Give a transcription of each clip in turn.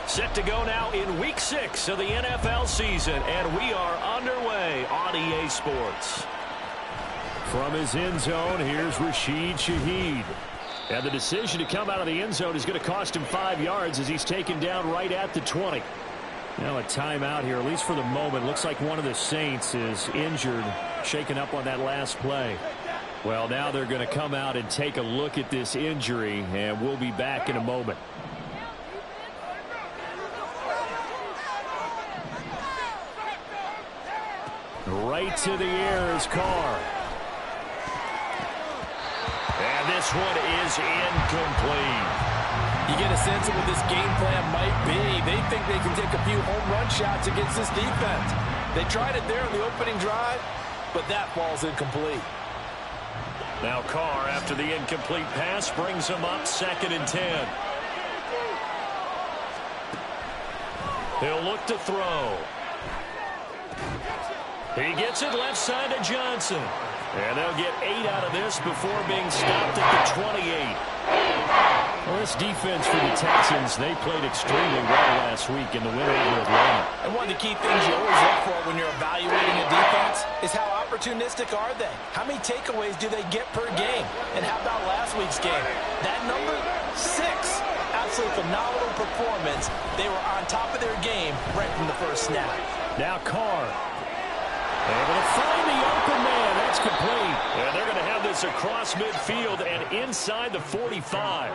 Set to go now in Week 6 of the NFL season, and we are underway on EA Sports. From his end zone, here's Rashid Shaheed. And the decision to come out of the end zone is going to cost him 5 yards as he's taken down right at the 20. Now a timeout here, at least for the moment. Looks like one of the Saints is injured, shaken up on that last play. Well, now they're going to come out and take a look at this injury, and we'll be back in a moment. Right to the air is Carr. And this one is incomplete. You get a sense of what this game plan might be. They think they can take a few home run shots against this defense. They tried it there on the opening drive, but that ball's incomplete. Now Carr, after the incomplete pass, brings him up 2nd and 10. He'll look to throw. He gets it left side to Johnson. And they'll get 8 out of this before being stopped at the 28. Well, this defense for the Texans, they played extremely well last week in the win over Atlanta. And one of the key things you always look for when you're evaluating a defense is how opportunistic are they? How many takeaways do they get per game? And how about last week's game? That number, 6. Absolutely phenomenal performance. They were on top of their game right from the first snap. Now Carr. Able to find the open man. That's complete. And they're going to have this across midfield and inside the 45.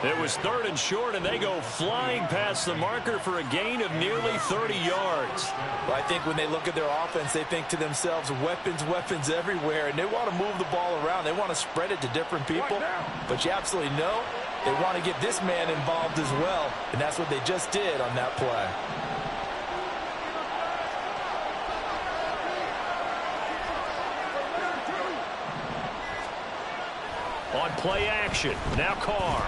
It was 3rd and short, and they go flying past the marker for a gain of nearly 30 yards. Well, I think when they look at their offense, they think to themselves, weapons, weapons everywhere, and they want to move the ball around. They want to spread it to different people. But you absolutely know they want to get this man involved as well, and that's what they just did on that play. On play action, now Carr.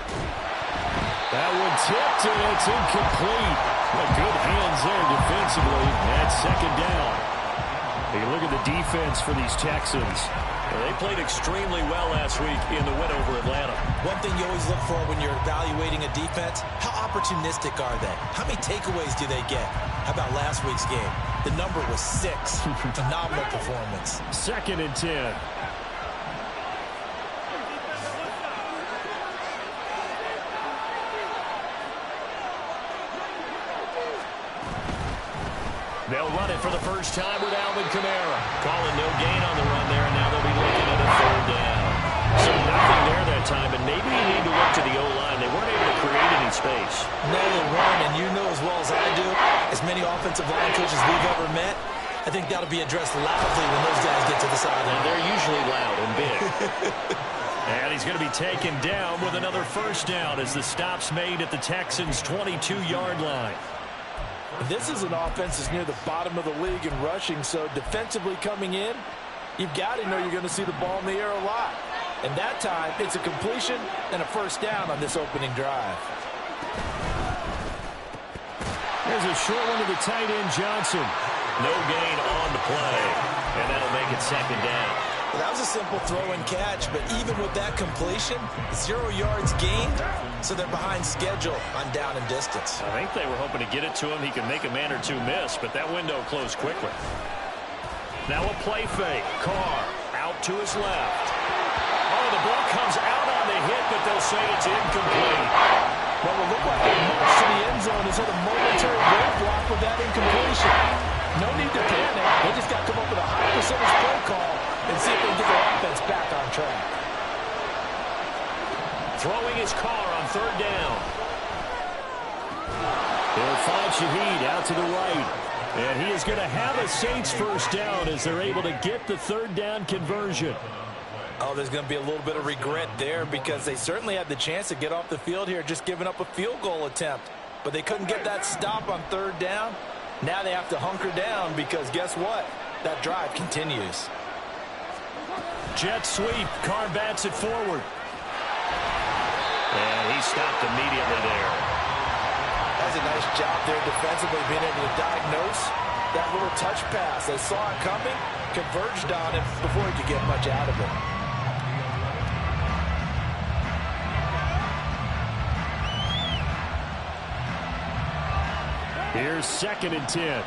That one tipped, and it's incomplete. Well, good hands there defensively. That's 2nd down. Hey, look at the defense for these Texans. Well, they played extremely well last week in the win over Atlanta. One thing you always look for when you're evaluating a defense, how opportunistic are they? How many takeaways do they get? How about last week's game? The number was 6. Phenomenal performance. 2nd and 10. They'll run it for the first time with Alvin Kamara. Calling no gain on the run there, and now they'll be looking at a 3rd down. So nothing there that time, and maybe you need to look to the O-line. They weren't able to create any space. No, they weren't, and you know as well as I do, as many offensive line coaches we've ever met, I think that'll be addressed loudly when those guys get to the sideline. And they're usually loud and big. And he's going to be taken down with another 1st down as the stop's made at the Texans' 22-yard line. This is an offense that's near the bottom of the league in rushing, so defensively coming in, you've got to know you're going to see the ball in the air a lot. And that time, it's a completion and a 1st down on this opening drive. There's a short one to the tight end, Johnson. No gain on the play, and that'll make it 2nd down. Well, that was a simple throw and catch, but even with that completion, 0 yards gained, so they're behind schedule on down and distance. I think they were hoping to get it to him. He can make a man or two miss, but that window closed quickly. Now a play fake. Carr out to his left. Oh, the ball comes out on the hit, but they'll say it's incomplete. Well, it will look like they marched to the end zone and hit a momentary roadblock with that incompletion. No need to panic. They just got to come up with a high percentage play call and see if they can get their offense back on track. Throwing his Carr on 3rd down. They'll find Shaheed out to the right. And he is going to have a Saints 1st down as they're able to get the 3rd down conversion. Oh, there's going to be a little bit of regret there because they certainly had the chance to get off the field here just giving up a field goal attempt. But they couldn't get that stop on 3rd down. Now they have to hunker down because guess what? That drive continues. Jet sweep. Carr bats it forward. And he stopped immediately there. That's a nice job there defensively, being able to diagnose that little touch pass. They saw it coming, converged on it before he could get much out of it. Here's 2nd and 10.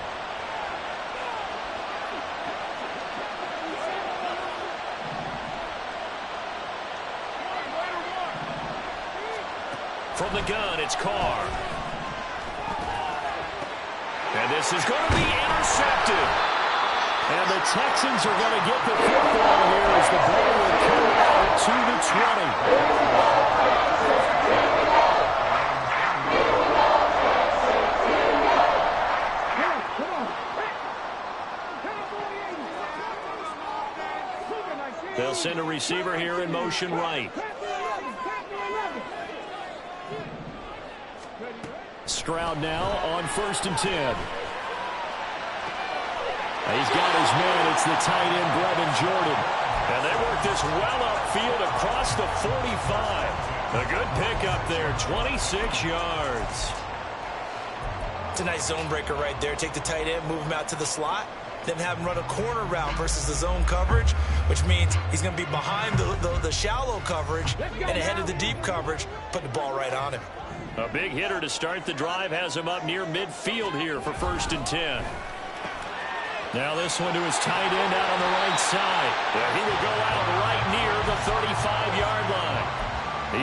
From the gun, it's Carr. And this is going to be intercepted. And the Texans are going to get the football here as the ball will come out to the 20. They'll send a receiver here in motion right. Stroud now on 1st and 10. He's got his man. It's the tight end, Brevin Jordan. And they work this well upfield across the 45. A good pickup there, 26 yards. It's a nice zone breaker right there. Take the tight end, move him out to the slot, then have him run a corner route versus the zone coverage, which means he's going to be behind the shallow coverage and ahead of the deep coverage, put the ball right on him. A big hitter to start the drive has him up near midfield here for 1st and 10. Now this one to his tight end out on the right side. Yeah, he will go out right near the 35-yard line.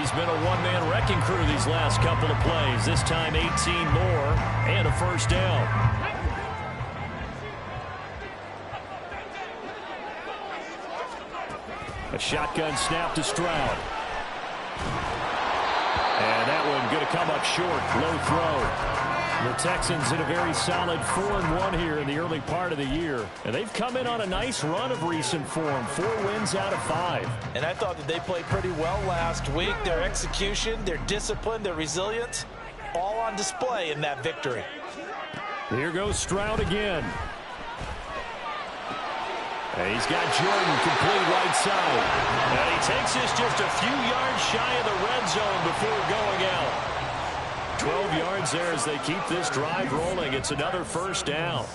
He's been a one-man wrecking crew these last couple of plays. This time 18 more and a 1st down. A shotgun snap to Stroud. And that one going to come up short. Low throw. The Texans in a very solid 4-1 here in the early part of the year. And they've come in on a nice run of recent form. 4 wins out of 5. And I thought that they played pretty well last week. Their execution, their discipline, their resilience, all on display in that victory. Here goes Stroud again. And he's got Jordan complete right side. And he takes this just a few yards shy of the red zone before going out. 12 yards there as they keep this drive rolling. It's another 1st down.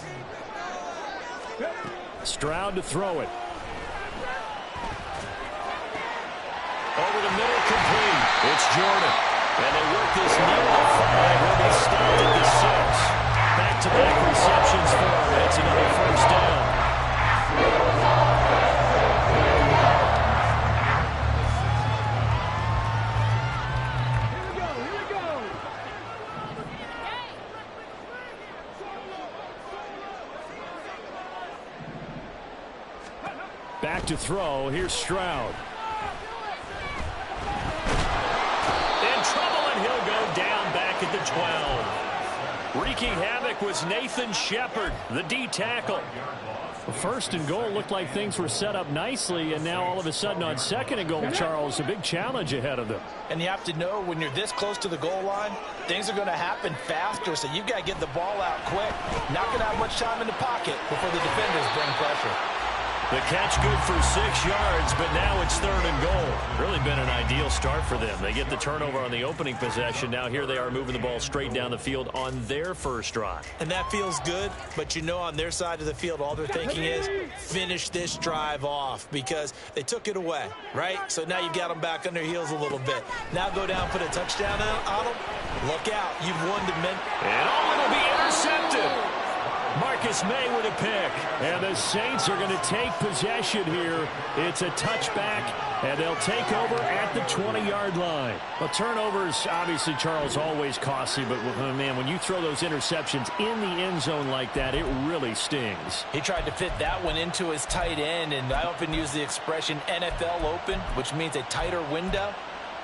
Stroud to throw it. Over the middle, complete. It's Jordan. And they work this near the 5. He'll be stopped at the 6. Back-to-back receptions for him. It's another 1st down. Back to throw. Here's Stroud. In trouble, and he'll go down back at the 12. Wreaking havoc was Nathan Shepard, the D tackle. 1st and goal looked like things were set up nicely, and now all of a sudden on 2nd and goal, Charles, a big challenge ahead of them. And you have to know when you're this close to the goal line, things are going to happen faster, so you've got to get the ball out quick. Not going to have much time in the pocket before the defenders bring pressure. The catch good for 6 yards, but now it's 3rd and goal. Really been an ideal start for them. They get the turnover on the opening possession. Now here they are moving the ball straight down the field on their 1st drive. And that feels good, but you know on their side of the field, all they're thinking is finish this drive off because they took it away, right? So now you've got them back on their heels a little bit. Now go down, put a touchdown on them. Look out. You've won the men. And it'll be intercepted. Marcus May with a pick. And the Saints are going to take possession here. It's a touchback, and they'll take over at the 20-yard line. Well, turnovers, obviously, Charles, always costly. But, man, when you throw those interceptions in the end zone like that, it really stings. He tried to fit that one into his tight end, and I often use the expression NFL open, which means a tighter window.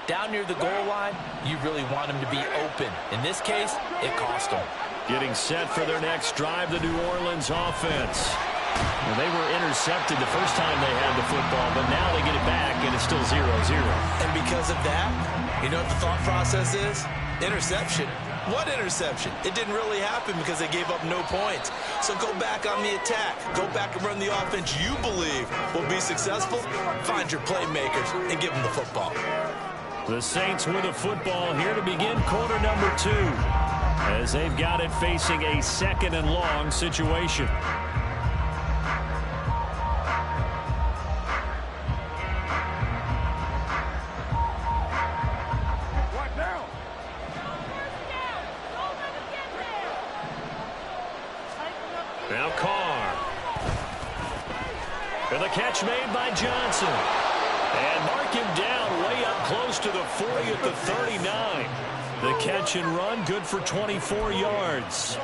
Down near the goal line, you really want him to be open. In this case, it cost him. Getting set for their next drive, the New Orleans offense. Well, they were intercepted the first time they had the football, but now they get it back, and it's still 0-0. And because of that, you know what the thought process is? Interception. What interception? It didn't really happen because they gave up no points. So go back on the attack. Go back and run the offense you believe will be successful. Find your playmakers and give them the football. The Saints with a football here to begin quarter number 2. As they've got it facing a 2nd and long situation. Now Carr. And the catch made by Johnson. And mark him down way up close to the 40 at the 39. The catch and run, good for 24 yards.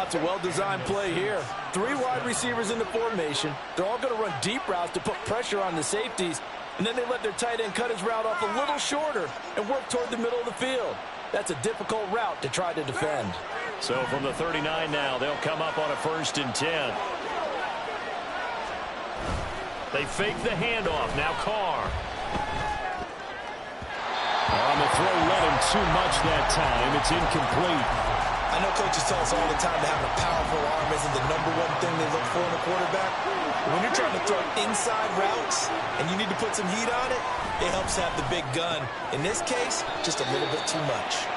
It's a well-designed play here. 3 wide receivers in the formation. They're all going to run deep routes to put pressure on the safeties. And then they let their tight end cut his route off a little shorter and work toward the middle of the field. That's a difficult route to try to defend. So from the 39 now, they'll come up on a 1st and 10. They fake the handoff. Now Carr. On the throw, led him too much that time. It's incomplete. I know coaches tell us all the time that having a powerful arm isn't the #1 thing they look for in a quarterback. But when you're trying to throw inside routes and you need to put some heat on it, it helps have the big gun. In this case, just a little bit too much.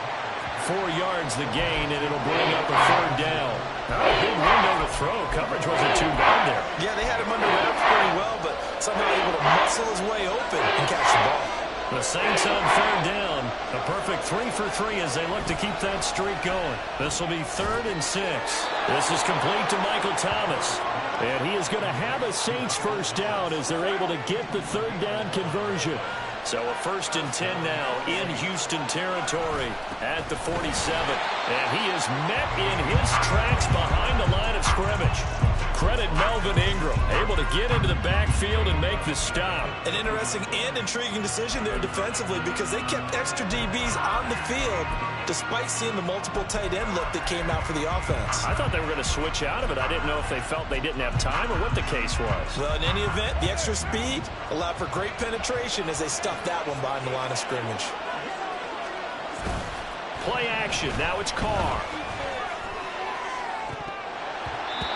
4 yards the gain, and it'll bring up a 3rd down. A big window to throw. Coverage wasn't too bad there. Yeah, they had him under wraps pretty well, but somehow able to muscle his way open and catch the ball. The Saints on 3rd down. A perfect 3 for 3 as they look to keep that streak going. This will be 3rd and 6. This is complete to Michael Thomas. And he is going to have a Saints 1st down as they're able to get the 3rd down conversion. So a 1st and 10 now in Houston territory at the 47. And he is met in his tracks behind the line of scrimmage. Credit Melvin Ingram, able to get into the backfield and make the stop. An interesting and intriguing decision there defensively because they kept extra DBs on the field despite seeing the multiple tight end look that came out for the offense. I thought they were going to switch out of it. I didn't know if they felt they didn't have time or what the case was. Well, in any event, the extra speed allowed for great penetration as they stuffed that one behind the line of scrimmage. Play action. Now it's Carr.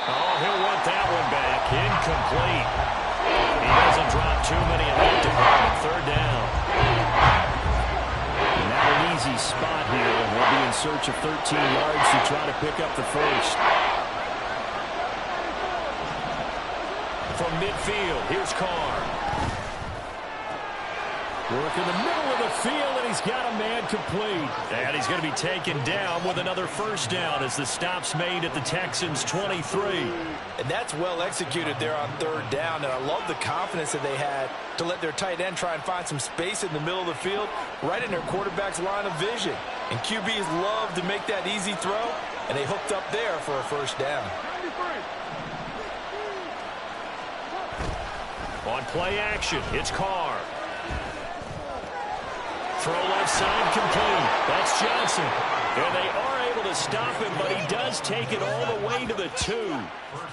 Oh, he'll want that one back. Incomplete. He doesn't drop too many in that department. 3rd down. Not an easy spot here, and we'll be in search of 13 yards to try to pick up the 1st. From midfield, here's Carr. Work in the middle of the field, and he's got a man complete. And he's going to be taken down with another 1st down as the stop's made at the Texans' 23. And that's well executed there on 3rd down, and I love the confidence that they had to let their tight end try and find some space in the middle of the field, right in their quarterback's line of vision. And QBs love to make that easy throw, and they hooked up there for a 1st down. On play action, it's Carr. Throw left side complete. That's Johnson. And they are able to stop him, but he does take it all the way to the 2.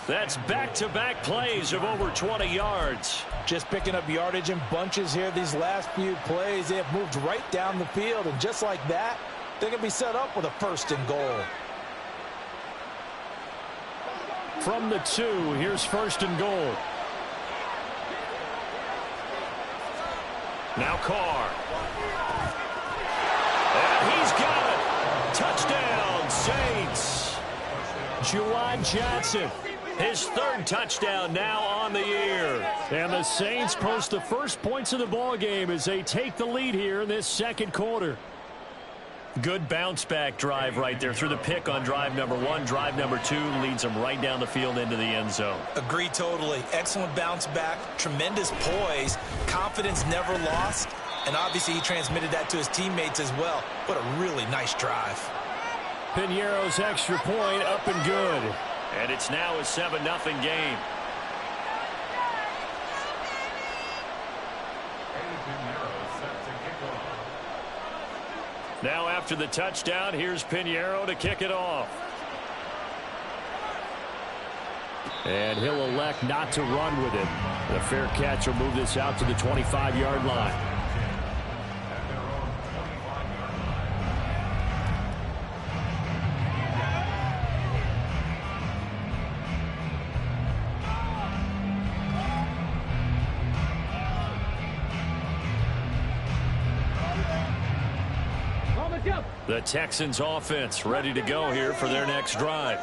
That's back-to-back plays of over 20 yards. Just picking up yardage in bunches here these last few plays. They have moved right down the field, and just like that, they're going to be set up with a 1st and goal. From the 2, here's 1st and goal. Now Carr. And he's got it. Touchdown, Saints. Juwan Johnson, his 3rd touchdown now on the year. And the Saints post the first points of the ballgame as they take the lead here in this 2nd quarter. Good bounce-back drive right there through the pick on drive number 1. Drive number 2 leads them right down the field into the end zone. Agree totally. Excellent bounce back, tremendous poise, confidence never lost, and obviously he transmitted that to his teammates as well. What a really nice drive. Piñeiro's extra point up and good. And it's now a 7-0 game. Now after the touchdown, here's Piñeiro to kick it off. And he'll elect not to run with it. The fair catch will move this out to the 25-yard line. The Texans offense ready to go here for their next drive.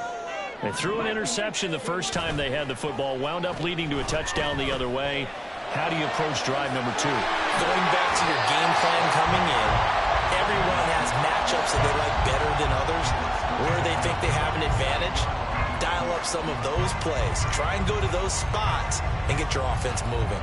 They threw an interception the first time they had the football, wound up leading to a touchdown the other way. How do you approach drive number 2? Going back to your game plan coming in, everyone has matchups that they like better than others, where they think they have an advantage. dial up some of those plays. Try and go to those spots and get your offense moving.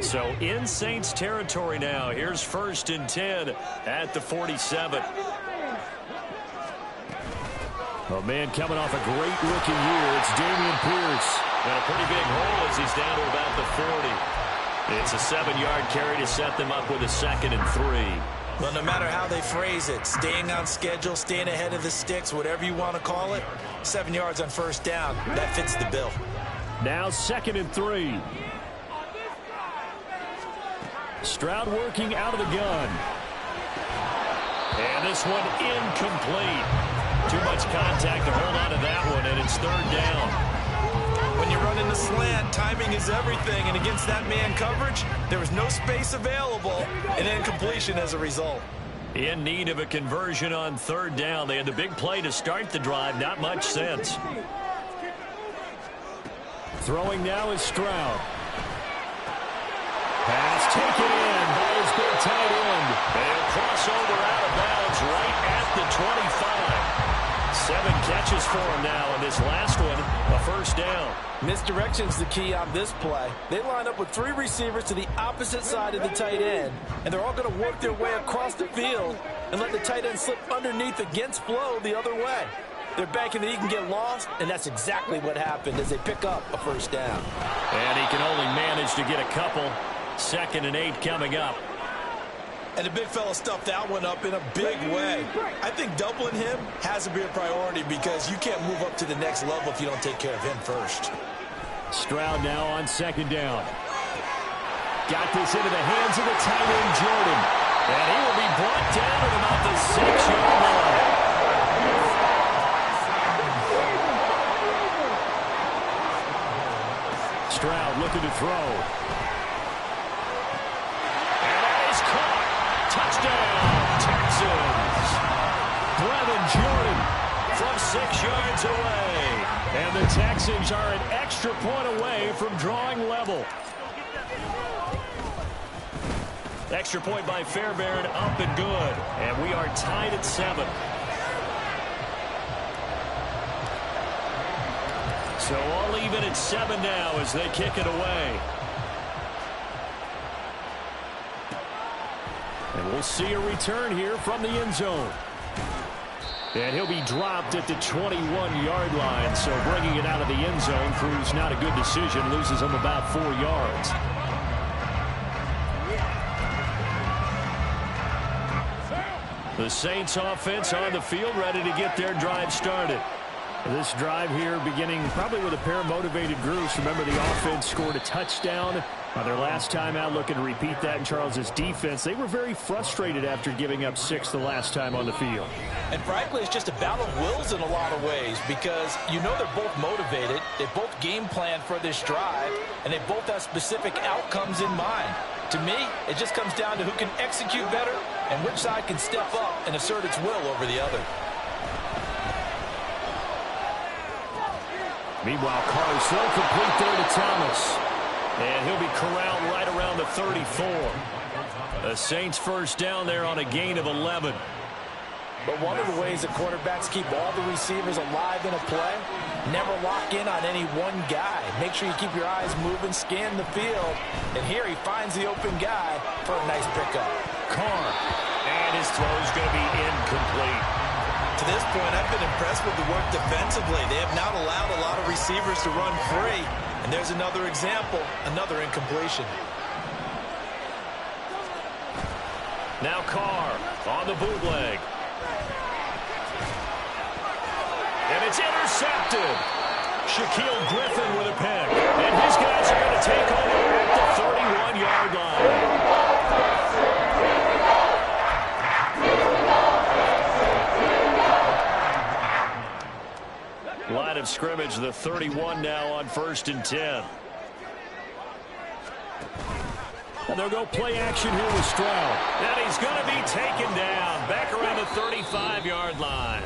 So in Saints territory now. Here's 1st and 10 at the 47. A man coming off a great rookie year. It's Dameon Pierce. And a pretty big hole as he's down to about the 40. It's a 7-yard carry to set them up with a 2nd and 3. Well, no matter how they phrase it, staying on schedule, staying ahead of the sticks, whatever you want to call it, 7 yards on 1st down, that fits the bill. Now 2nd and 3. Stroud working out of the gun. And this one incomplete. Too much contact to hold on to that one, and it's 3rd down. When you're running the slant, timing is everything, and against that man coverage, there was no space available, and incompletion as a result. In need of a conversion on 3rd down. They had the big play to start the drive. Not much sense. Throwing now is Stroud. Pass taken in by his big tight end. They'll cross over out of bounds right at the 25. 7 catches for him now, and this last one, a 1st down. Misdirection's the key on this play. They line up with 3 receivers to the opposite side of the tight end, and they're all going to work their way across the field and let the tight end slip underneath against flow the other way. They're banking that he can get lost, and that's exactly what happened as they pick up a 1st down. And he can only manage to get a couple. 2nd and 8 coming up. And the big fella stuffed that one up in a big way. I think doubling him has to be a priority because you can't move up to the next level if you don't take care of him first. Stroud now on 2nd down. Got this into the hands of the tight end, Jordan. And he will be brought down at about the 6-yard line. Stroud looking to throw. Touchdown, Texans. Brevin Jordan from 6 yards away. And the Texans are an extra point away from drawing level. Extra point by Fairbairn, up and good. And we are tied at 7. So all even at 7 now as they kick it away. And we'll see a return here from the end zone. And he'll be dropped at the 21-yard line. So bringing it out of the end zone proves not a good decision. Loses him about 4 yards. The Saints offense on the field ready to get their drive started. This drive here beginning probably with a pair of motivated groups. Remember, the offense scored a touchdown on their last time out, looking to repeat that in Charles's defense. They were very frustrated after giving up 6 the last time on the field. And frankly, it's just a battle of wills in a lot of ways because you know they're both motivated. They both game plan for this drive, and they both have specific outcomes in mind. To me, it just comes down to who can execute better and which side can step up and assert its will over the other. Meanwhile, Carr is still complete there to Thomas. And he'll be corralled right around the 34. The Saints 1st down there on a gain of 11. But one of the ways that quarterbacks keep all the receivers alive in a play, never lock in on any one guy. Make sure you keep your eyes moving, scan the field. And here he finds the open guy for a nice pickup. Carr. And his throw is going to be incomplete. To this point, I've been impressed with the work defensively. They have not allowed a lot of receivers to run free. And there's another example, another incompletion. Now Carr on the bootleg. And it's intercepted. Shaquille Griffin with a pick. And his guys are going to take over at the 31-yard line. line of scrimmage, the 31 now on 1st and 10. And they'll go play action here with Stroud. And he's going to be taken down back around the 35-yard line.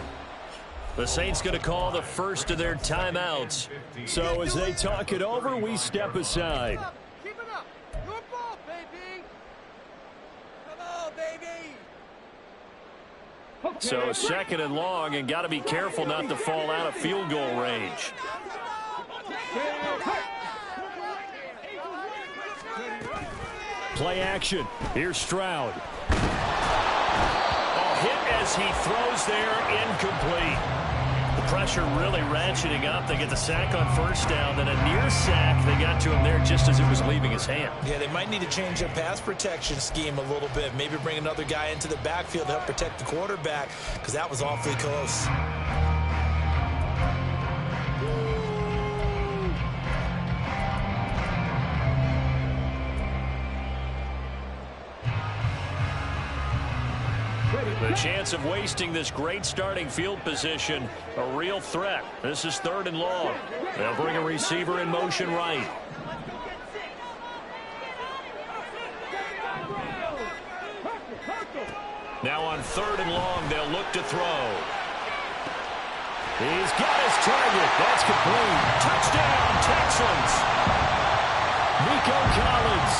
The Saints going to call the first of their timeouts. So as they talk it over, we step aside. Keep it up. Your ball, baby. Come on, baby. So 2nd and long, and got to be careful not to fall out of field goal range. Play action. Here's Stroud. A hit as he throws there, incomplete. The pressure really ratcheting up. They get the sack on 1st down, then a near sack. They got to him there just as it was leaving his hand. Yeah, they might need to change their pass protection scheme a little bit. Maybe bring another guy into the backfield to help protect the quarterback, because that was awfully close. The chance of wasting this great starting field position, a real threat. This is 3rd and long. They'll bring a receiver in motion right. Now on 3rd and long, they'll look to throw. He's got his target. That's complete. Touchdown, Texans. Nico Collins,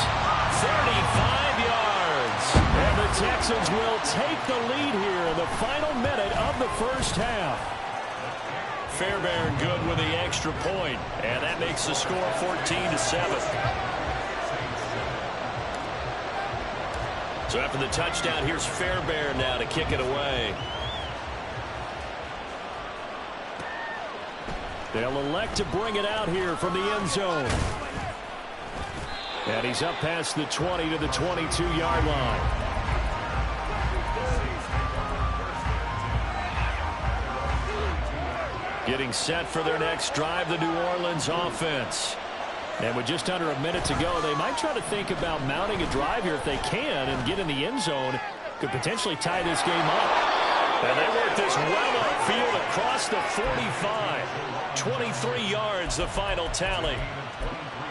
35 yards. And the Texans will take the lead here in the final minute of the 1st half. Fairbairn good with the extra point, and that makes the score 14-7. So after the touchdown, here's Fairbairn now to kick it away. They'll elect to bring it out here from the end zone. And he's up past the 20 to the 22-yard line. Getting set for their next drive, the New Orleans offense. And with just under a minute to go, they might try to think about mounting a drive here if they can and get in the end zone. Could potentially tie this game up. And they work this well upfield across the 45. 23 yards, the final tally.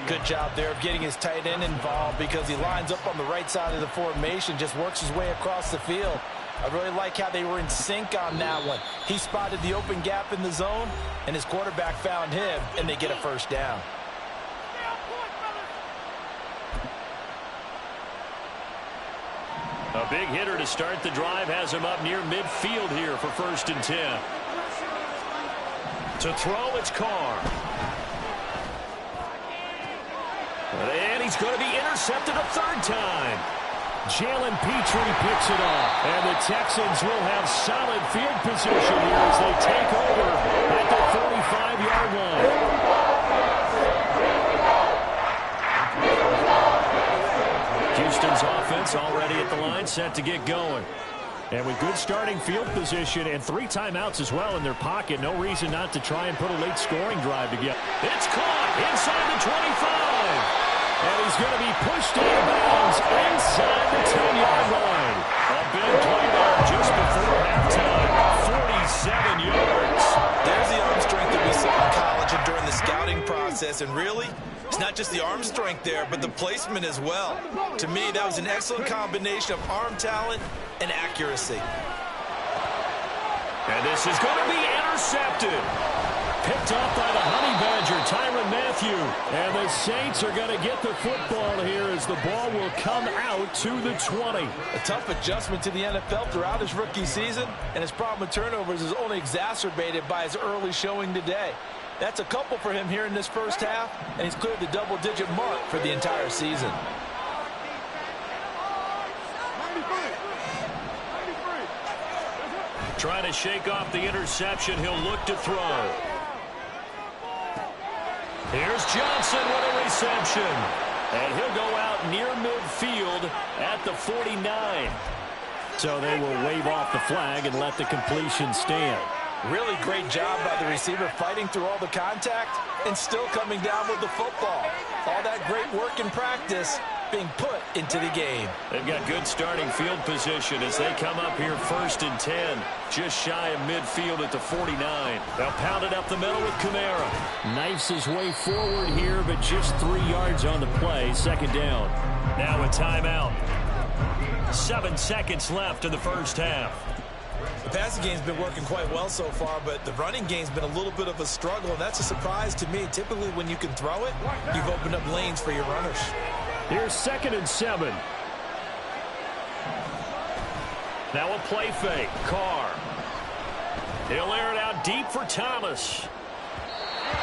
Good job there of getting his tight end involved, because he lines up on the right side of the formation, just works his way across the field. I really like how they were in sync on that one. He spotted the open gap in the zone, and his quarterback found him, and they get a 1st down. A big hitter to start the drive has him up near midfield here for 1st and 10. To throw, it's Carr. And he's going to be intercepted a 3rd time. Jalen Petrie picks it off. And the Texans will have solid field position here as they take over at the 45-yard line. Houston's offense already at the line, set to get going. And with good starting field position and 3 timeouts as well in their pocket, no reason not to try and put a late scoring drive together. It's caught inside the 25. And he's going to be pushed out of bounds inside the 10-yard line. A big play there just before halftime. 47 yards. There's the arm strength that we saw in college and during the scouting process. And really, it's not just the arm strength there, but the placement as well. To me, that was an excellent combination of arm talent and accuracy. And this is going to be intercepted. Picked up by the Honey Badger, Tyrann Mathieu. And the Saints are going to get the football here as the ball will come out to the 20. A tough adjustment to the NFL throughout his rookie season, and his problem with turnovers is only exacerbated by his early showing today. That's a couple for him here in this 1st half, and he's cleared the double-digit mark for the entire season. Trying to shake off the interception. He'll look to throw. Here's Johnson with a reception. And he'll go out near midfield at the 49. So they will wave off the flag and let the completion stand. Really great job by the receiver fighting through all the contact and still coming down with the football. All that great work in practice being put into the game. They've got good starting field position as they come up here 1st and 10. Just shy of midfield at the 49. They'll pound it up the middle with Kamara. Knifes his way forward here, but just 3 yards on the play. 2nd down. Now a timeout. 7 seconds left in the first half. The passing game's been working quite well so far, but the running game's been a little bit of a struggle, and that's a surprise to me. Typically, when you can throw it, you've opened up lanes for your runners. Here's 2nd and 7. Now a play fake. Carr. He'll air it out deep for Thomas.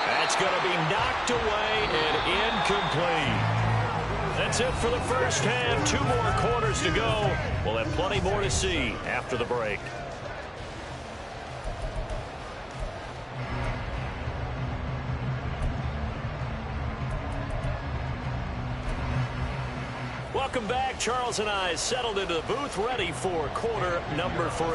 That's going to be knocked away and incomplete. That's it for the first half. 2 more quarters to go. We'll have plenty more to see after the break. Welcome back. Charles and I settled into the booth, ready for quarter number 3.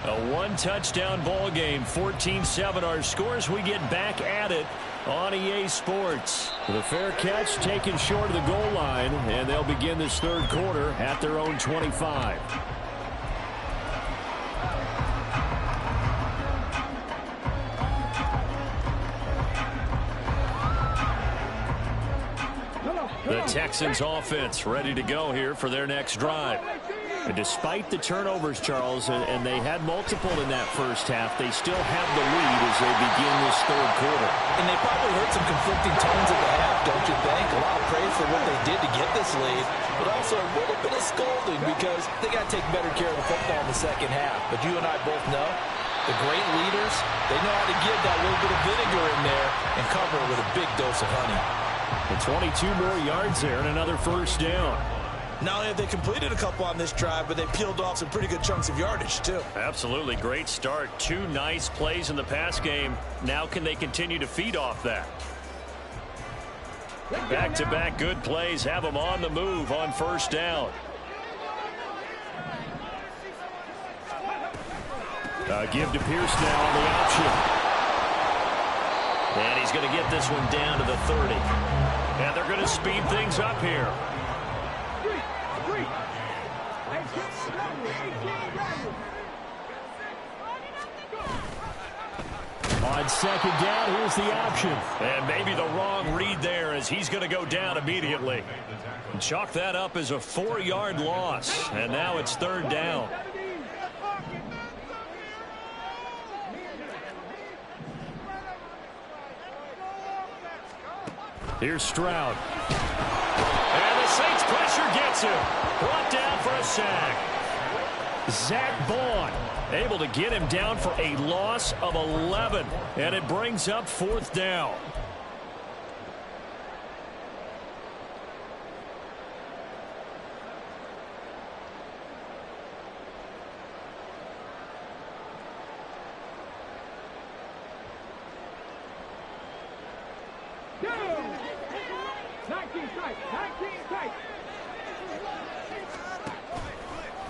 A 1-touchdown ball game, 14-7 our scores. We get back at it on EA Sports. The fair catch taken short of the goal line, and they'll begin this 3rd quarter at their own 25. The Texans offense ready to go here for their next drive. And despite the turnovers, Charles, and they had multiple in that first half, they still have the lead as they begin this 3rd quarter. And they probably heard some conflicting tones at the half, don't you think? A lot of praise for what they did to get this lead, but also a little bit of scolding because they got to take better care of the football in the second half. But you and I both know the great leaders, they know how to give that little bit of vinegar in there and cover it with a big dose of honey. And 22 more yards there and another first down. Not only have they completed a couple on this drive, but they peeled off some pretty good chunks of yardage, too. Absolutely. Great start. 2 nice plays in the pass game. Now can they continue to feed off that? Back-to-back good plays have them on the move on first down. Give to Pierce now on the option. And he's going to get this one down to the 30. And they're going to speed things up here. On 2nd down, here's the option. And maybe the wrong read there as he's going to go down immediately. And chalk that up as a 4-yard loss. And now it's 3rd down. Here's Stroud. And the Saints pressure gets him. Brought down for a sack. Zach Bond able to get him down for a loss of 11. And it brings up 4th down.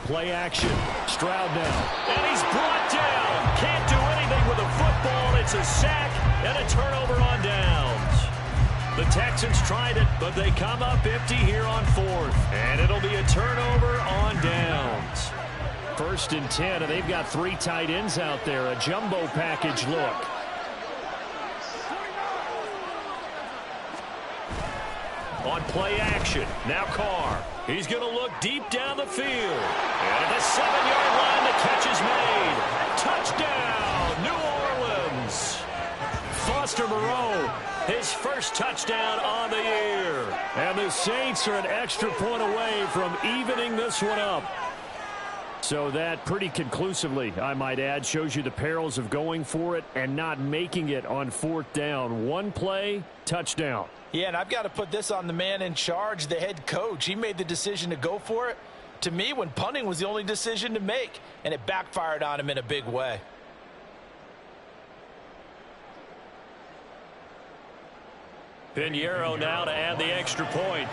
Play action. Stroud now. And he's brought down. Can't do anything with a football. It's a sack and a turnover on downs. The Texans tried it, but they come up empty here on 4th. And it'll be a turnover on downs. 1st and 10, and they've got 3 tight ends out there. A jumbo package look. On play action. Now Carr. He's going to look deep down the field. And at the 7-yard line, the catch is made. Touchdown, New Orleans. Foster Moreau, his first touchdown on the year. And the Saints are an extra point away from evening this one up. So that pretty conclusively, I might add, shows you the perils of going for it and not making it on 4th down. 1 play, touchdown. Yeah, and I've got to put this on the man in charge, the head coach. He made the decision to go for it. To me, when punting was the only decision to make, and it backfired on him in a big way. Pinheiro now to add the extra point.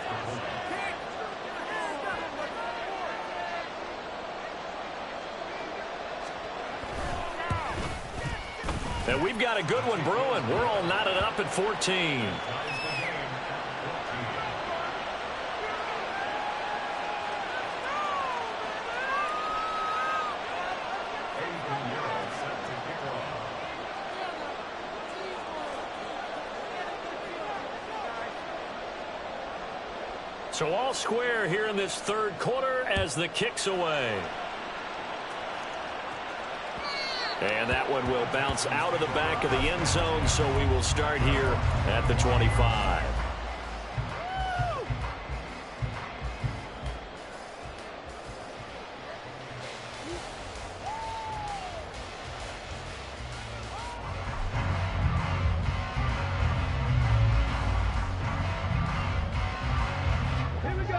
And we've got a good one brewing. We're all knotted up at 14. So all square here in this third quarter as the kick's away. And that one will bounce out of the back of the end zone, so we will start here at the 25.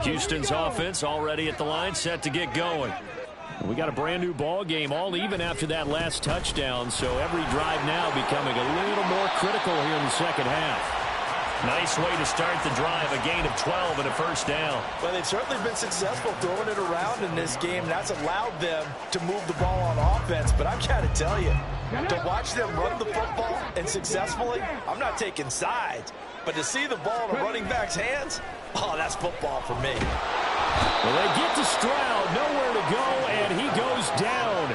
Houston's offense already at the line, set to get going. We got a brand new ball game, all even after that last touchdown, so every drive now becoming a little more critical here in the second half. Nice way to start the drive, a gain of 12 and a first down. Well, they've certainly been successful throwing it around in this game. That's allowed them to move the ball on offense, but I've got to tell you, to watch them run the football and successfully, I'm not taking sides, but to see the ball in a running back's hands, oh, that's football for me. Well, they get to Stroud, nowhere to go, and he goes down.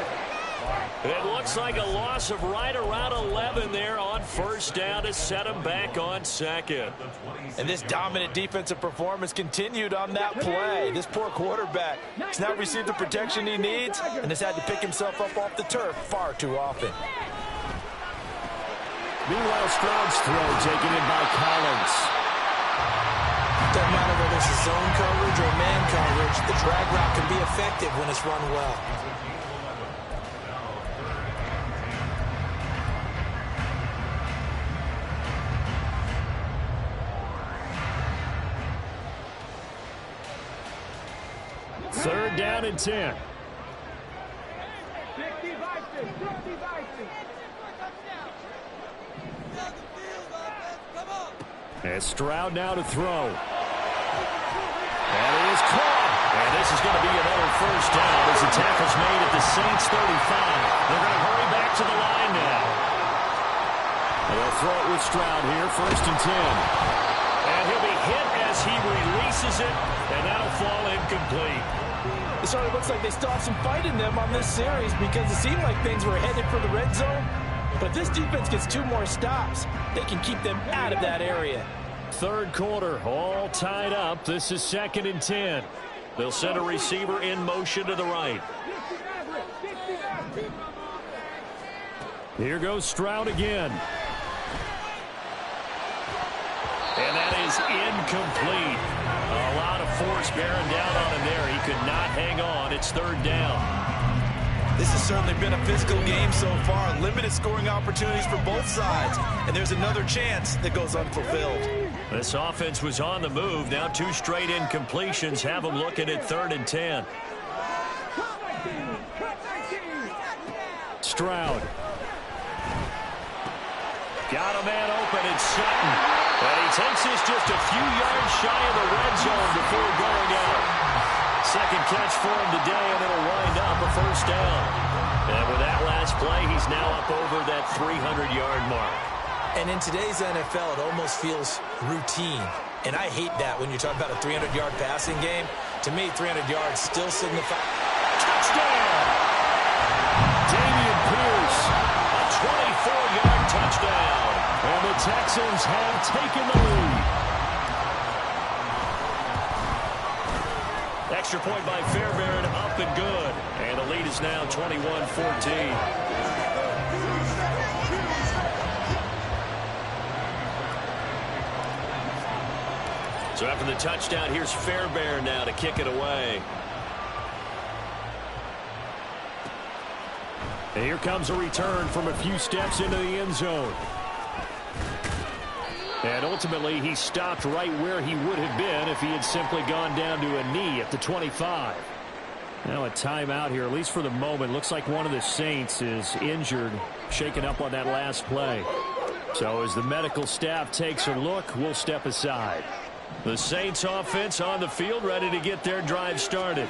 It looks like a loss of right around 11 there on first down to set him back on second. And this dominant defensive performance continued on that play. This poor quarterback has not received the protection he needs and has had to pick himself up off the turf far too often. Meanwhile, Stroud's throw taken in by Collins. Doesn't matter whether it's zone coverage or man coverage, the drag route can be effective when it's run well. Third down and 10. And Stroud now to throw. And it is caught. And this is going to be another first down as the tackle's made at the Saints 35. They're going to hurry back to the line now. And they'll throw it with Stroud here, first and 10. And he'll be hit as he releases it, and that'll fall incomplete. It certainly looks like they still have some fight in them on this series because it seemed like things were headed for the red zone. But this defense gets 2 more stops. They can keep them out of that area. Third quarter, all tied up. This is second and 10. They'll send a receiver in motion to the right. Here goes Stroud again. And that is incomplete. A lot of force bearing down on him there. He could not hang on. It's third down. This has certainly been a physical game so far. Limited scoring opportunities for both sides. And there's another chance that goes unfulfilled. This offense was on the move. Now 2 straight incompletions have them looking at third and 10. Stroud. Got a man open. It's Sutton. And he takes this just a few yards shy of the red zone before going out. Second catch for him today, and it'll wind up a first down. And with that last play, he's now up over that 300-yard mark. And in today's NFL, it almost feels routine. And I hate that when you're talking about a 300-yard passing game. To me, 300 yards still signify touchdown! Dameon Pierce, a 24-yard touchdown. And the Texans have taken the lead. Extra point by Fairbairn, up and good. And the lead is now 21-14. So after the touchdown, here's Fairbairn now to kick it away. And here comes a return from a few steps into the end zone. And ultimately, he stopped right where he would have been if he had simply gone down to a knee at the 25. Now a timeout here, at least for the moment. Looks like one of the Saints is injured, shaken up on that last play. So as the medical staff takes a look, we'll step aside. The Saints offense on the field, ready to get their drive started.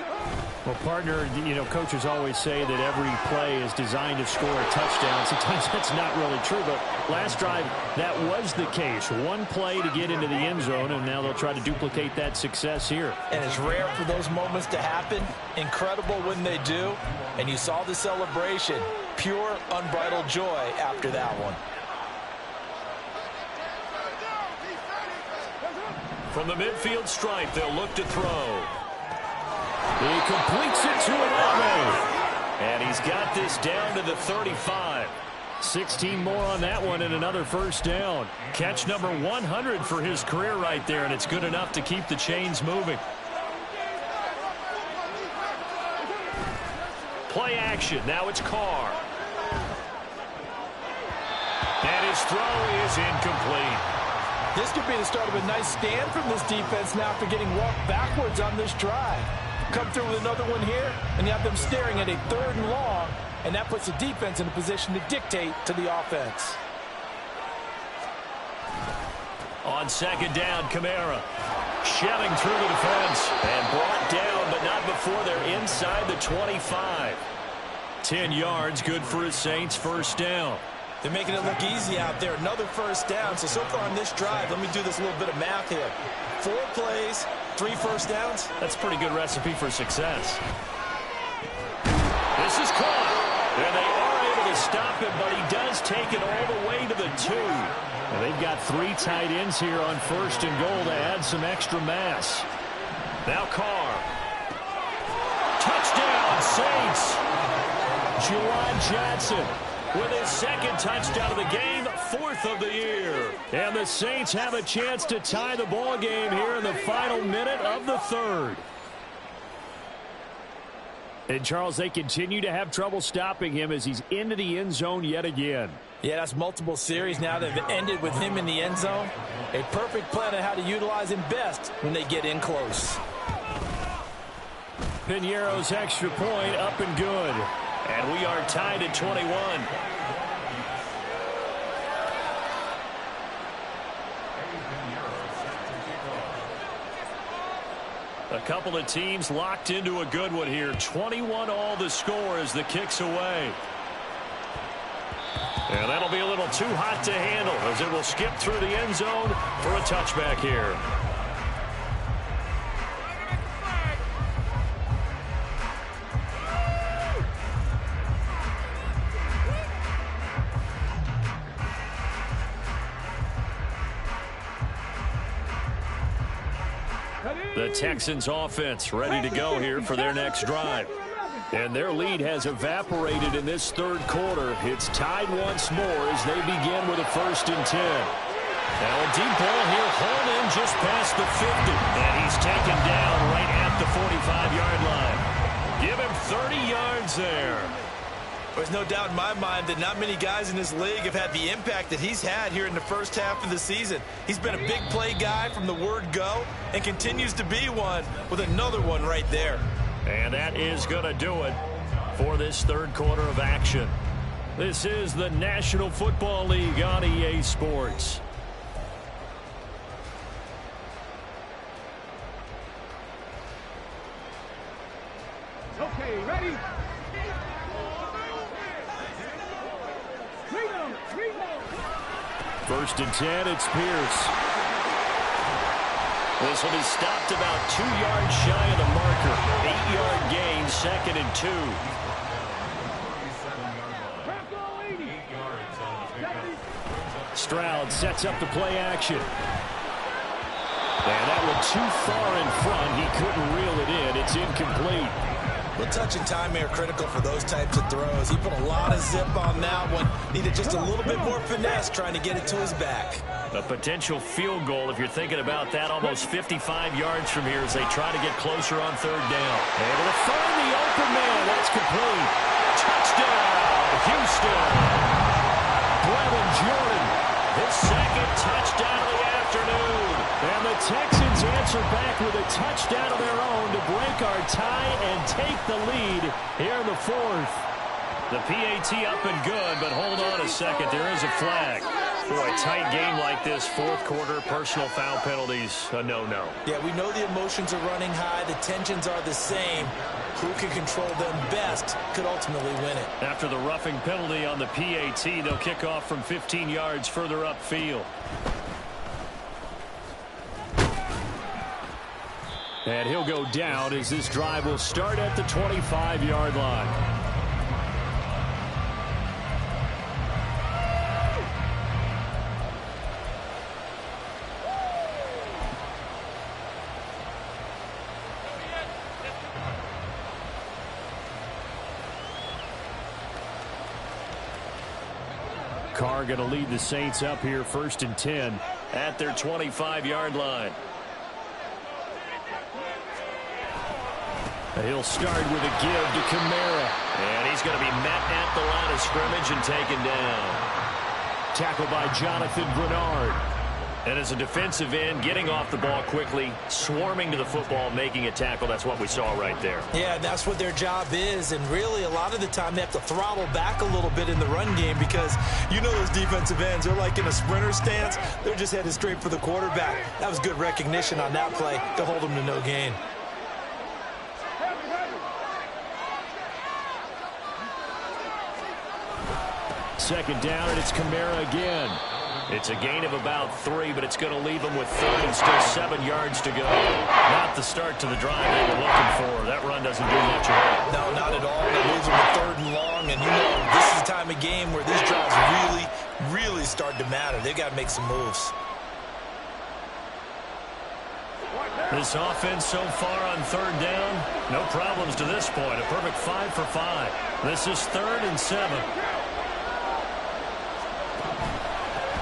Well, partner, you know, coaches always say that every play is designed to score a touchdown. Sometimes that's not really true, but last drive, that was the case. One play to get into the end zone, and now they'll try to duplicate that success here. And it's rare for those moments to happen. Incredible when they do. And you saw the celebration. Pure, unbridled joy after that one. From the midfield stripe, they'll look to throw. He completes it to Olave. And he's got this down to the 35. 16 more on that one and another first down. Catch number 100 for his career right there, and it's good enough to keep the chains moving. Play action. Now it's Carr. And his throw is incomplete. This could be the start of a nice stand from this defense now after getting walked backwards on this drive. Come through with another one here, and you have them staring at a 3rd and long, and that puts the defense in a position to dictate to the offense. On 2nd down, Kamara shoving through the defense and brought down, but not before they're inside the 25. 10 yards, good for his Saints, first down. They're making it look easy out there. Another first down. So far on this drive, let me do this little bit of math here. 4 plays, 3 first downs. That's a pretty good recipe for success. This is caught. And they are able to stop him, but he does take it all the way to the 2. And they've got 3 tight ends here on 1st and goal to add some extra mass. Now Carr. Touchdown, Saints. Juwan Johnson with his 2nd touchdown of the game, 4th of the year. And the Saints have a chance to tie the ball game here in the final minute of the 3rd. And, Charles, they continue to have trouble stopping him as he's into the end zone yet again. Yeah, that's multiple series now that have ended with him in the end zone. A perfect plan on how to utilize him best when they get in close. Piñeiro's extra point up and good. And we are tied at 21. A couple of teams locked into a good one here. 21 all the score as the kick's away. And that'll be a little too hot to handle as it will skip through the end zone for a touchback here. The Texans offense ready to go here for their next drive. And their lead has evaporated in this 3rd quarter. It's tied once more as they begin with a 1st and 10. Now a deep ball here, Holman just past the 50. And he's taken down right at the 45-yard line. Give him 30 yards there. There's no doubt in my mind that not many guys in this league have had the impact that he's had here in the first half of the season. He's been a big play guy from the word go and continues to be one with another one right there. And that is going to do it for this 3rd quarter of action. This is the National Football League on EA Sports. Okay, ready? 1st and 10, it's Pierce. This will be stopped about 2 yards shy of the marker. 8-yard gain, 2nd and 2. Stroud sets up the play action. And that one too far in front. He couldn't reel it in. It's incomplete. Well, touch and time are critical for those types of throws. He put a lot of zip on that one. Needed just a little bit more finesse trying to get it to his back. A potential field goal, if you're thinking about that, almost 55 yards from here as they try to get closer on 3rd down. Able to find the open man. That's complete. Touchdown, Houston. Brevin Jordan, his 2nd touchdown of the afternoon. And the Texans answer back with a touchdown of their own to break our tie and take the lead here in the 4th. The PAT up and good, but hold on a second. There is a flag. Boy, a tight game like this, 4th quarter, personal foul penalties, a no-no. Yeah, we know the emotions are running high. The tensions are the same. Who can control them best could ultimately win it. After the roughing penalty on the PAT, they'll kick off from 15 yards further upfield. And he'll go down as this drive will start at the 25-yard line. Carr going to lead the Saints up here 1st and 10 at their 25-yard line. He'll start with a give to Kamara. And he's going to be met at the line of scrimmage and taken down. Tackled by Jonathan Bernard. And as a defensive end, getting off the ball quickly, swarming to the football, making a tackle. That's what we saw right there. Yeah, that's what their job is. And really, a lot of the time, they have to throttle back a little bit in the run game because you know those defensive ends, they're like in a sprinter stance. They're just headed straight for the quarterback. That was good recognition on that play to hold them to no gain. Second down, and it's Kamara again. It's a gain of about 3, but it's going to leave them with 3rd and still 7 yards to go. Not the start to the drive they were looking for. That run doesn't do much at all. No, not at all. It leaves them with 3rd and long, and you know this is the time of game where these drives really start to matter. They've got to make some moves. This offense so far on 3rd down, no problems to this point. A perfect 5 for 5. This is 3rd and 7.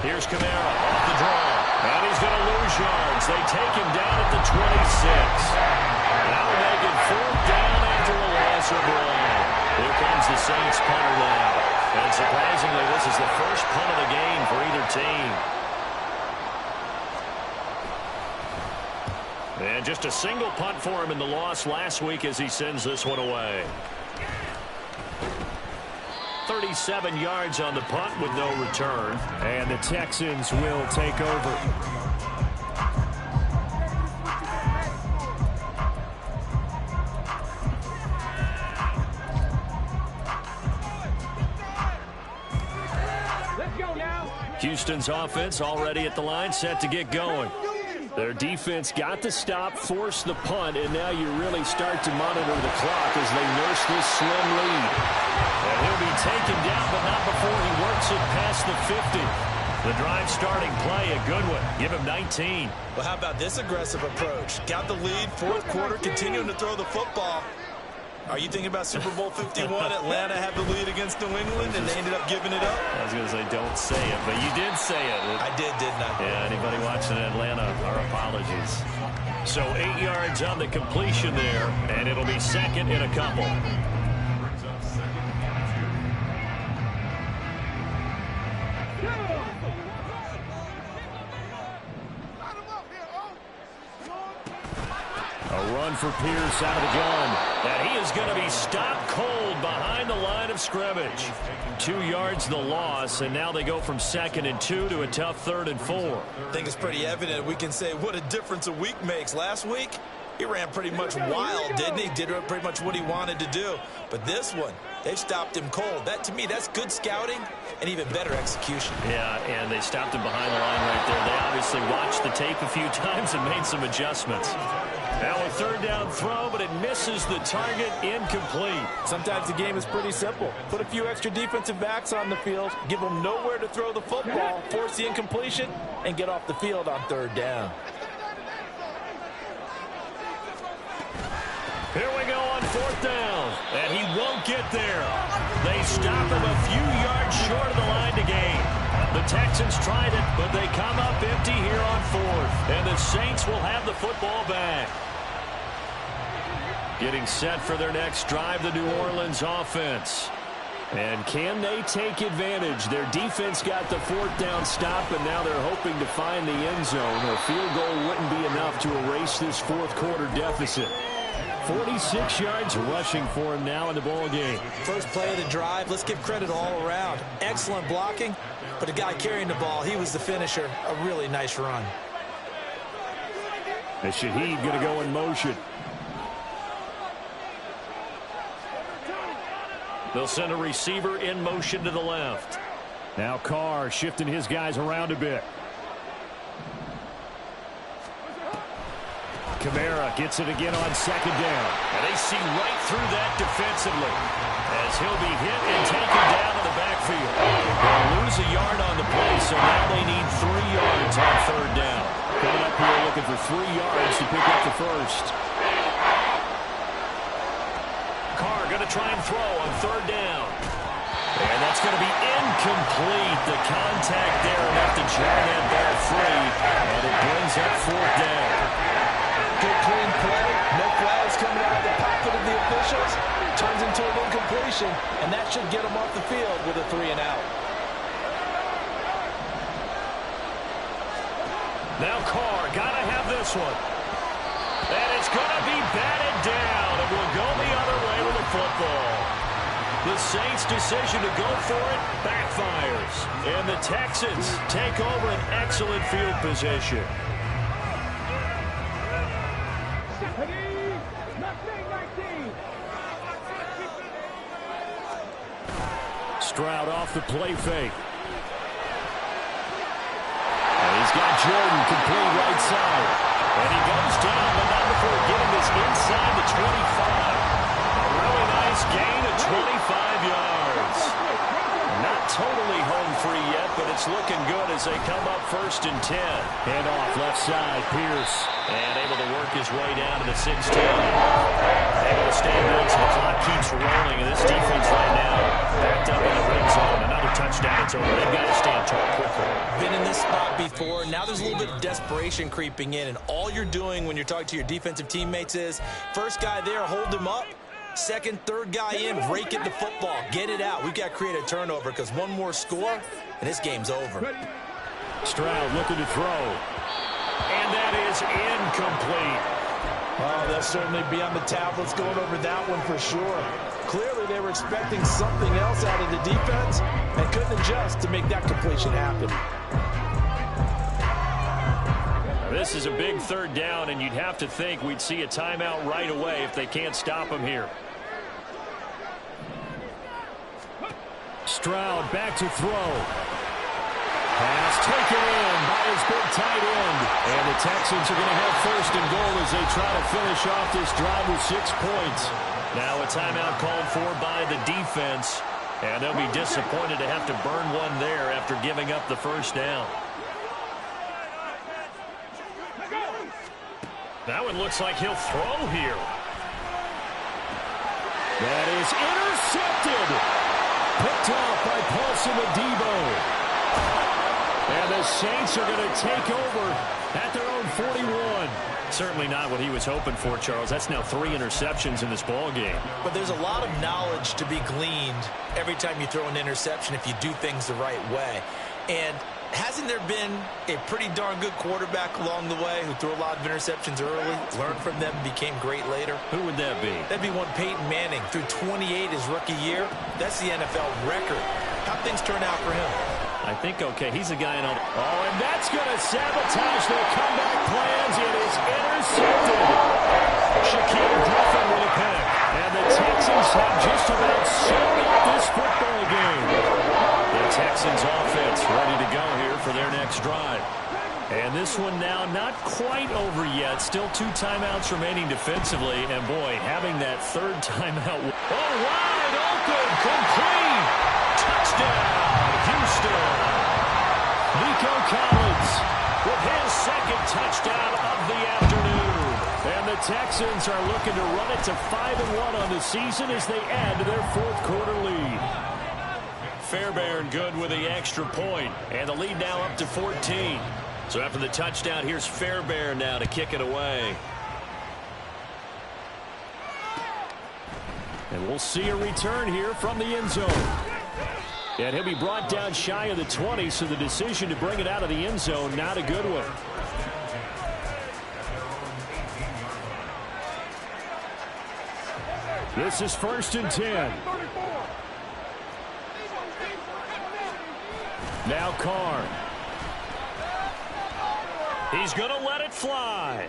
Here's Kamara off the draw. And he's going to lose yards. They take him down at the 26. Now make it 4th down after a loss of 1. Here comes the Saints punter now. And surprisingly, this is the first punt of the game for either team. And just a single punt for him in the loss last week as he sends this one away. 37 yards on the punt with no return. And the Texans will take over. Let's go now. Houston's offense already at the line, set to get going. Their defense got the stop, forced the punt, and now you really start to monitor the clock as they nurse this slim lead. And he'll be taken down, but not before he works it past the 50. The drive starting play, a good one. Give him 19. Well, how about this aggressive approach? Got the lead, 4th quarter, continuing to throw the football. Are you thinking about Super Bowl 51? Atlanta had the lead against New England, and they ended up giving it up? I was going to say, don't say it, but you did say it. I did, didn't I? Yeah, anybody watching Atlanta, our apologies. So 8 yards on the completion there, and it'll be 2nd and a couple. A run for Pierce out of the gun. And he is going to be stopped cold behind the line of scrimmage. 2 yards the loss, and now they go from 2nd and 2 to a tough 3rd and 4. I think it's pretty evident. We can say what a difference a week makes. Last week, he ran pretty much wild, didn't he? Did pretty much what he wanted to do. But this one, they've stopped him cold. That, to me, that's good scouting and even better execution. Yeah, and they stopped him behind the line right there. They obviously watched the tape a few times and made some adjustments. Now a 3rd down throw, but it misses the target, incomplete. Sometimes the game is pretty simple. Put a few extra defensive backs on the field, give them nowhere to throw the football, force the incompletion, and get off the field on 3rd down. Here we go on 4th down, and he won't get there. They stop him a few yards short of the line to gain. The Texans tried it, but they come up empty here on 4th, and the Saints will have the football back. Getting set for their next drive, the New Orleans offense. And can they take advantage? Their defense got the 4th down stop, and now they're hoping to find the end zone. A field goal wouldn't be enough to erase this 4th quarter deficit. 46 yards rushing for him now in the ball game. First play of the drive, let's give credit all around. Excellent blocking, but the guy carrying the ball, he was the finisher. A really nice run. And Shaheed going to go in motion. They'll send a receiver in motion to the left. Now Carr shifting his guys around a bit. Kamara gets it again on 2nd down. And they see right through that defensively as he'll be hit and taken down in the backfield. They'll lose a yard on the play, so now they need 3 yards on 3rd down. Coming up here looking for 3 yards to pick up the first. Carr going to try and throw on 3rd down. And that's going to be incomplete. Incomplete. The contact there enough to jar that ball free, and it brings up fourth down. Good clean play. No flags coming out of the pocket of the officials. Turns into an incompletion, and that should get them off the field with a 3-and-out. Now Carr, gotta have this one. And it's gonna be batted down, and we'll go the other way with the football. The Saints' decision to go for it backfires, and the Texans take over an excellent field position. Stroud off the play fake. And he's got Jordan complete right side. And he goes down, but not before getting this inside the 25. A really nice gain of 25 yards. Not totally home free yet, but it's looking good as they come up 1st and 10. Hand off left side, Pierce. And able to work his way down to the 16. Able to stand down so the clock keeps rolling. And this defense right now backed up in the red zone. Another touchdown, it's over. They've got to stand tall quickly. Been in this spot before. Now there's a little bit of desperation creeping in. And all you're doing when you're talking to your defensive teammates is, first guy there, hold him up. Second, third guy in, rake it the football. Get it out. We've got to create a turnover because one more score, and this game's over. Stroud looking to throw. And that is incomplete. Oh, they'll certainly be on the tablets going over that one for sure. Clearly, they were expecting something else out of the defense and couldn't adjust to make that completion happen. This is a big third down, and you'd have to think we'd see a timeout right away if they can't stop him here. Stroud back to throw. Pass taken in by his big tight end. And the Texans are going to have 1st and goal as they try to finish off this drive with 6 points. Now a timeout called for by the defense. And they'll be disappointed to have to burn one there after giving up the 1st down. That one looks like he'll throw here. That is intercepted. Picked off by Paulson Adebo. And the Saints are going to take over at their own 41. Certainly not what he was hoping for, Charles. That's now 3 interceptions in this ball game. But there's a lot of knowledge to be gleaned every time you throw an interception if you do things the right way. And hasn't there been a pretty darn good quarterback along the way who threw a lot of interceptions early, learned from them, became great later? Who would that be? That'd be one Peyton Manning. Threw 28 his rookie year. That's the NFL record. How'd things turn out for him? I think, okay, he's a guy in on... Oh, and that's going to sabotage their comeback plans. It is intercepted. Shaquille Griffin with a pick. And the Texans have just about sealed up this football game. The Texans offense ready to go here for their next drive. And this one now not quite over yet. Still 2 timeouts remaining defensively. And, boy, having that 3rd timeout. Oh, wide open, complete. Touchdown, Houston. Nico Collins with his 2nd touchdown of the afternoon. And the Texans are looking to run it to 5-1 on the season as they add to their 4th quarter lead. Fairbairn good with the extra point. And the lead now up to 14. So after the touchdown, here's Fairbairn now to kick it away. And we'll see a return here from the end zone. And he'll be brought down shy of the 20, so the decision to bring it out of the end zone, not a good one. This is 1st and 10. Now Carr. He's going to let it fly.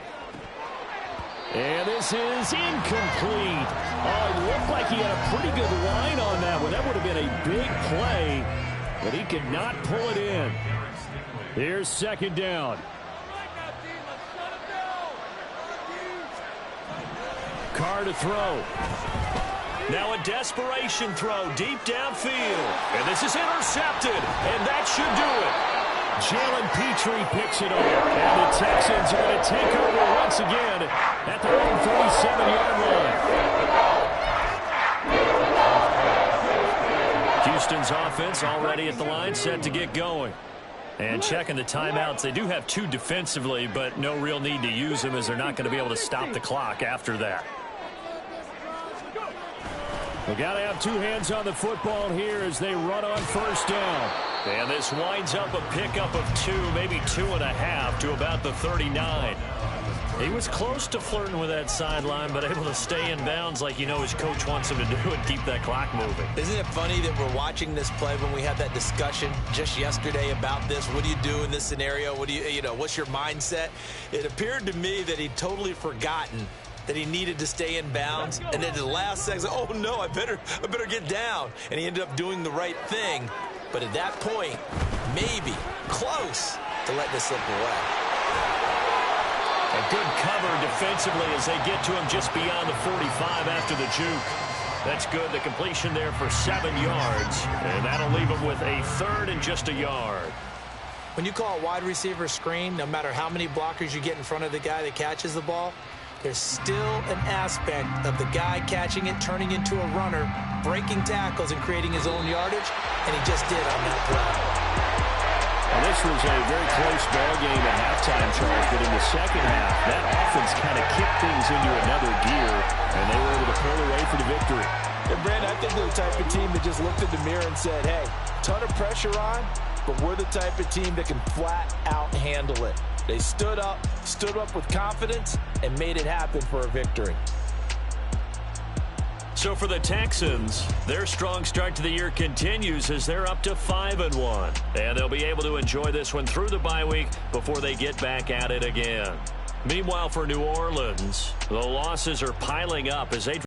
And this is incomplete. Oh, it looked like he had a pretty good line on that one. That would have been a big play, but he could not pull it in. Here's 2nd down. Carr to throw. Now a desperation throw deep downfield. And this is intercepted, and that should do it. Jalen Petrie picks it up, and the Texans are going to take over once again at their own 37-yard line. Houston's offense already at the line, set to get going. And checking the timeouts, they do have 2 defensively, but no real need to use them as they're not going to be able to stop the clock after that. They got to have 2 hands on the football here as they run on first down. And this winds up a pickup of 2, maybe 2.5 to about the 39. He was close to flirting with that sideline, but able to stay in bounds like his coach wants him to do and keep that clock moving. Isn't it funny that we're watching this play when we had that discussion just yesterday about this? What do you do in this scenario? What do what's your mindset? It appeared to me that he'd totally forgotten that he needed to stay in bounds, and then at the last second, oh no, I better get down. And he ended up doing the right thing. But at that point, maybe close to letting this slip away. A good cover defensively as they get to him just beyond the 45 after the juke. That's good. The completion there for 7 yards, and that'll leave him with a 3rd and just a yard. When you call a wide receiver screen, no matter how many blockers you get in front of the guy that catches the ball, there's still an aspect of the guy catching it, turning into a runner, breaking tackles and creating his own yardage, and he just did on that play. Well, this was a very close ball game at halftime, Charles, but in the second half, that offense kind of kicked things into another gear, and they were able to pull away for the victory. And Brandon, I think they're the type of team that just looked in the mirror and said, hey, ton of pressure on, but we're the type of team that can flat out handle it. They stood up with confidence, and made it happen for a victory. So for the Texans, their strong start to the year continues as they're up to 5-1. And they'll be able to enjoy this one through the bye week before they get back at it again. Meanwhile, for New Orleans, the losses are piling up as they